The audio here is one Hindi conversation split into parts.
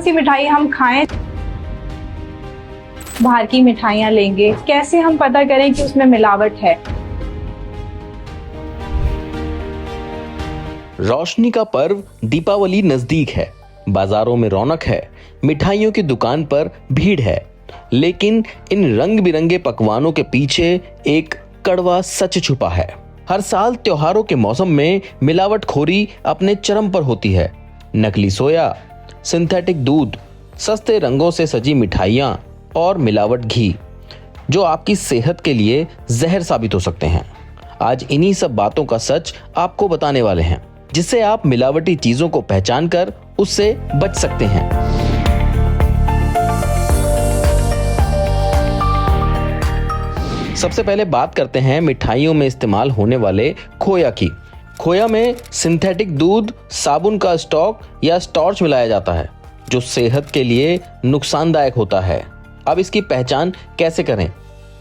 सी मिठाई हम खाएं, बाहर की मिठाइयाँ लेंगे, कैसे हम पता करें कि उसमें मिलावट है? रोशनी का पर्व दीपावली नजदीक है। बाजारों में रौनक है, मिठाइयों की दुकान पर भीड़ है, लेकिन इन रंग बिरंगे पकवानों के पीछे एक कड़वा सच छुपा है। हर साल त्योहारों के मौसम में मिलावटखोरी अपने चरम पर होती है। नकली सोया, सिंथेटिक दूध, सस्ते रंगों से सजी मिठाइयाँ और मिलावट घी, जो आपकी सेहत के लिए जहर साबित हो सकते हैं। आज इन्हीं सब बातों का सच आपको बताने वाले हैं, जिससे आप मिलावटी चीजों को पहचान कर उससे बच सकते हैं। सबसे पहले बात करते हैं मिठाइयों में इस्तेमाल होने वाले खोया की। खोया में सिंथेटिक दूध, साबुन का स्टॉक या स्टार्च मिलाया जाता है, जो सेहत के लिए नुकसानदायक होता है। अब इसकी पहचान कैसे करें,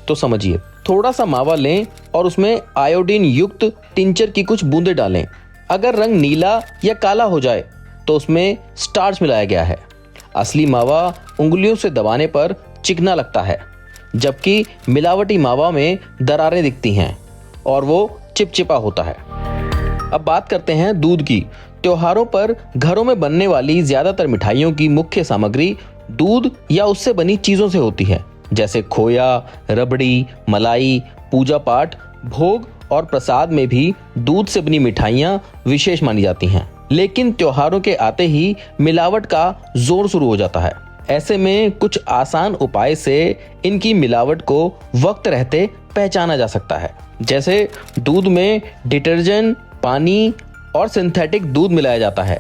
तो समझिए। थोड़ा सा मावा लें और उसमें आयोडीन युक्त टिंचर की कुछ बूंदें डालें। अगर रंग नीला या काला हो जाए तो उसमें स्टार्च मिलाया गया है। असली मावा उंगलियों से दबाने पर चिकना लगता है, जबकि मिलावटी मावा में दरारें दिखती हैं और वो चिपचिपा होता है। अब बात करते हैं दूध की। त्योहारों पर घरों में बनने वाली ज्यादातर मिठाइयों की मुख्य सामग्री दूध या उससे बनी चीजों से होती है, जैसे खोया, रबड़ी, मलाई। पूजा पाठ, भोग और प्रसाद में भी दूध से बनी मिठाइयां विशेष मानी जाती हैं। लेकिन त्योहारों के आते ही मिलावट का जोर शुरू हो जाता है। ऐसे में कुछ आसान उपाय से इनकी मिलावट को वक्त रहते पहचाना जा सकता है। जैसे दूध में डिटर्जेंट, पानी और सिंथेटिक दूध मिलाया जाता है।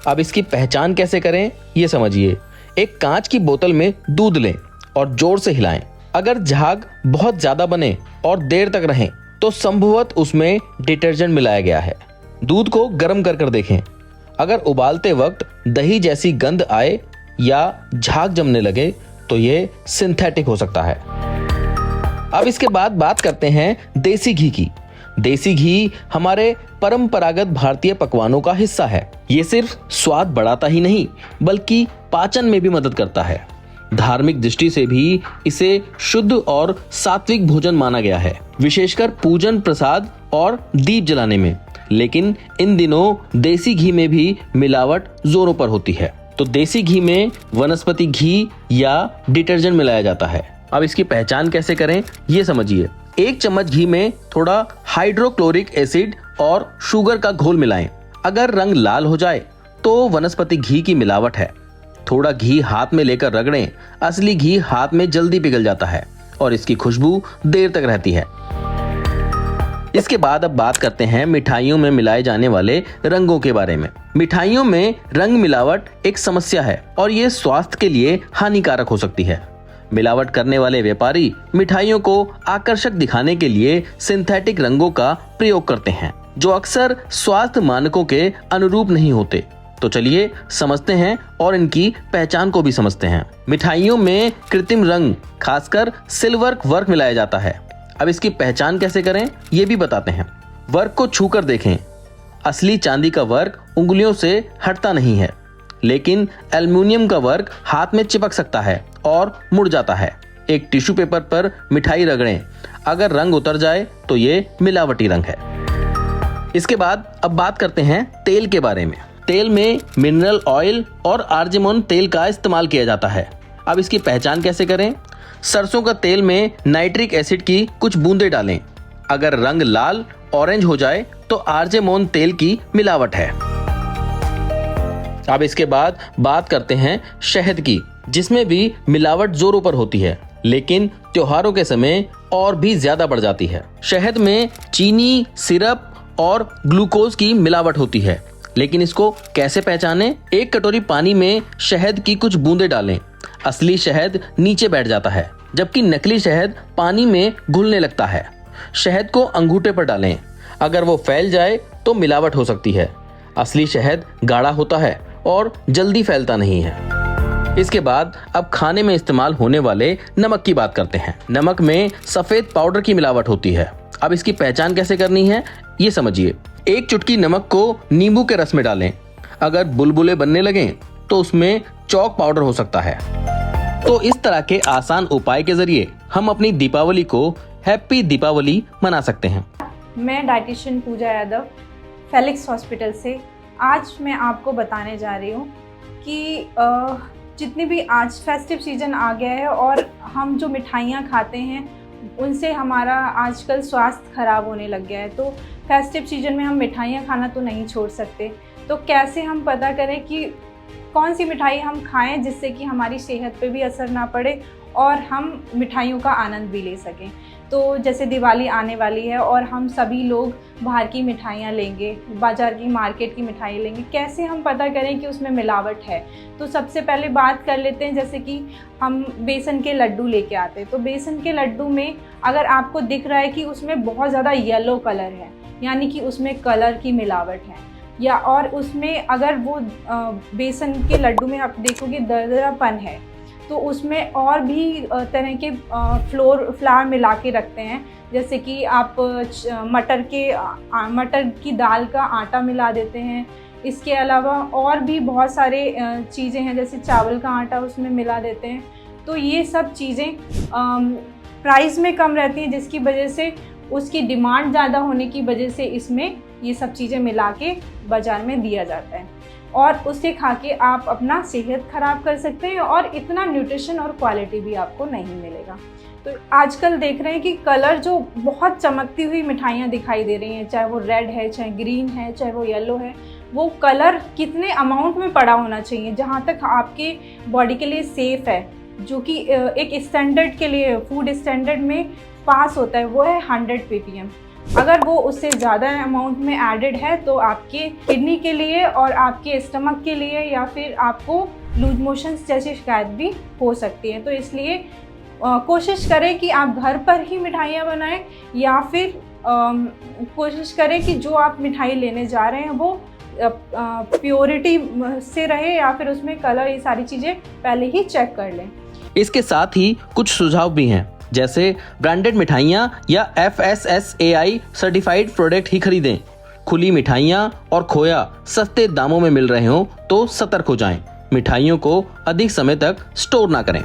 अब इसकी पहचान कैसे करें, ये समझिए। एक कांच की बोतल में दूध लें और जोर से हिलाएं। अगर झाग बहुत ज्यादा बने और देर तक रहें तो संभवतः उसमें डिटर्जेंट मिलाया गया है। दूध को गर्म कर देखें। अगर उबालते वक्त दही जैसी गंध आए या झाग जमने लगे तो ये सिंथेटिक हो सकता है। अब इसके बाद बात करते हैं देसी घी की। देसी घी हमारे परंपरागत भारतीय पकवानों का हिस्सा है। ये सिर्फ स्वाद बढ़ाता ही नहीं, बल्कि पाचन में भी मदद करता है। धार्मिक दृष्टि से भी इसे शुद्ध और सात्विक भोजन माना गया है, विशेषकर पूजन, प्रसाद और दीप जलाने में। लेकिन इन दिनों देसी घी में भी मिलावट जोरों पर होती है। तो देसी घी में वनस्पति घी या डिटर्जेंट मिलाया जाता है। अब इसकी पहचान कैसे करें, ये समझिए। 1 चम्मच घी में थोड़ा हाइड्रोक्लोरिक एसिड और शुगर का घोल मिलाएं। अगर रंग लाल हो जाए तो वनस्पति घी की मिलावट है। थोड़ा घी हाथ में लेकर रगड़ें। असली घी हाथ में जल्दी पिघल जाता है और इसकी खुशबू देर तक रहती है। इसके बाद अब बात करते हैं मिठाइयों में मिलाए जाने वाले रंगों के बारे में। मिठाइयों में रंग मिलावट एक समस्या है और ये स्वास्थ्य के लिए हानिकारक हो सकती है। मिलावट करने वाले व्यापारी मिठाइयों को आकर्षक दिखाने के लिए सिंथेटिक रंगों का प्रयोग करते हैं, जो अक्सर स्वास्थ्य मानकों के अनुरूप नहीं होते। तो चलिए समझते हैं और इनकी पहचान को भी समझते हैं। मिठाइयों में कृत्रिम रंग, खासकर सिल्वर वर्क मिलाया जाता है। अब इसकी पहचान कैसे करें, ये भी बताते हैं। वर्क को छूकर देखें। असली चांदी का वर्क उंगलियों से हटता नहीं है, लेकिन एल्युमिनियम का वर्क हाथ में चिपक सकता है और मुड़ जाता है। एक टिश्यू पेपर पर मिठाई रगड़ें। अगर रंग उतर जाए तो ये मिलावटी रंग है। इसके बाद अब बात करते हैं तेल के बारे में। तेल में मिनरल ऑयल और आर्जेमोन तेल का इस्तेमाल किया जाता है। अब इसकी पहचान कैसे करें। सरसों का तेल में नाइट्रिक एसिड की कुछ बूंदें डालें। अगर रंग लाल ऑरेंज हो जाए तो आर्जेमोन तेल की मिलावट है। अब इसके बाद बात करते हैं शहद की, जिसमें भी मिलावट जोरों पर होती है, लेकिन त्योहारों के समय और भी ज्यादा बढ़ जाती है। शहद में चीनी, सिरप और ग्लूकोज की मिलावट होती है, लेकिन इसको कैसे पहचानें। 1 कटोरी पानी में शहद की कुछ बूंदें डालें। असली शहद नीचे बैठ जाता है, जबकि नकली शहद पानी में घुलने लगता है। शहद को अंगूठे पर डालें। अगर वो फैल जाए तो मिलावट हो सकती है। असली शहद गाढ़ा होता है और जल्दी फैलता नहीं है। इसके बाद अब खाने में इस्तेमाल होने वाले नमक की बात करते हैं। नमक में सफेद पाउडर की मिलावट होती है। अब इसकी पहचान कैसे करनी है, ये समझिए। 1 चुटकी नमक को नींबू के रस में डालें। अगर बुलबुले बनने लगें तो उसमें चॉक पाउडर हो सकता है। तो इस तरह के आसान उपाय के जरिए हम अपनी दीपावली को हैप्पी दीपावली मना सकते हैं। मैं डाइटिशियन पूजा यादव, फेलिक्स हॉस्पिटल से। आज मैं आपको बताने जा रही हूँ कि जितनी भी आज फेस्टिव सीजन आ गया है और हम जो मिठाइयाँ खाते हैं उनसे हमारा आजकल स्वास्थ्य खराब होने लग गया है। तो फेस्टिव सीजन में हम मिठाइयाँ खाना तो नहीं छोड़ सकते। तो कैसे हम पता करें कि कौन सी मिठाई हम खाएं जिससे कि हमारी सेहत पे भी असर ना पड़े और हम मिठाइयों का आनंद भी ले सकें। तो जैसे दिवाली आने वाली है और हम सभी लोग बाहर की मिठाइयाँ लेंगे, बाज़ार की मार्केट की मिठाई लेंगे। कैसे हम पता करें कि उसमें मिलावट है? तो सबसे पहले बात कर लेते हैं, जैसे कि हम बेसन के लड्डू लेके आते हैं। तो बेसन के लड्डू में अगर आपको दिख रहा है कि उसमें बहुत ज़्यादा येलो कलर है, यानी कि उसमें कलर की मिलावट है, या और उसमें अगर वो बेसन के लड्डू में आप देखोगे दरदरापन है, तो उसमें और भी तरह के फ्लावर मिला के रखते हैं। जैसे कि आप मटर की दाल का आटा मिला देते हैं। इसके अलावा और भी बहुत सारे चीज़ें हैं, जैसे चावल का आटा उसमें मिला देते हैं। तो ये सब चीज़ें प्राइस में कम रहती हैं, जिसकी वजह से उसकी डिमांड ज़्यादा होने की वजह से इसमें ये सब चीज़ें मिला के बाज़ार में दिया जाता है और उसे खा के आप अपना सेहत ख़राब कर सकते हैं और इतना न्यूट्रिशन और क्वालिटी भी आपको नहीं मिलेगा। तो आजकल देख रहे हैं कि कलर जो बहुत चमकती हुई मिठाइयाँ दिखाई दे रही हैं, चाहे वो रेड है, चाहे ग्रीन है, चाहे वो येलो है, वो कलर कितने अमाउंट में पड़ा होना चाहिए जहाँ तक आपके बॉडी के लिए सेफ़ है, जो कि एक स्टैंडर्ड के लिए फूड स्टैंडर्ड में पास होता है, वो है 100 ppm। अगर वो उससे ज़्यादा अमाउंट में एडेड है तो आपके किडनी के लिए और आपके स्टमक के लिए या फिर आपको लूज मोशंस जैसी शिकायत भी हो सकती है। तो इसलिए कोशिश करें कि आप घर पर ही मिठाइयाँ बनाएं, या फिर कोशिश करें कि जो आप मिठाई लेने जा रहे हैं वो प्योरिटी से रहे, या फिर उसमें कलर, ये सारी चीज़ें पहले ही चेक कर लें। इसके साथ ही कुछ सुझाव भी हैं, जैसे ब्रांडेड मिठाइयाँ या FSSAI सर्टिफाइड प्रोडक्ट ही खरीदें। खुली मिठाइयाँ और खोया सस्ते दामों में मिल रहे हों तो सतर्क हो जाएं। मिठाइयों को अधिक समय तक स्टोर ना करें।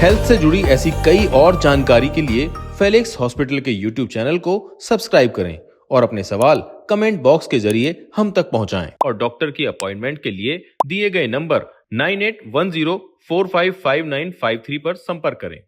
हेल्थ से जुड़ी ऐसी कई और जानकारी के लिए फेलिक्स हॉस्पिटल के YouTube चैनल को सब्सक्राइब करें और अपने सवाल कमेंट बॉक्स के जरिए हम तक पहुंचाएं। और डॉक्टर की अपॉइंटमेंट के लिए दिए गए नंबर 9810455953 पर संपर्क करें।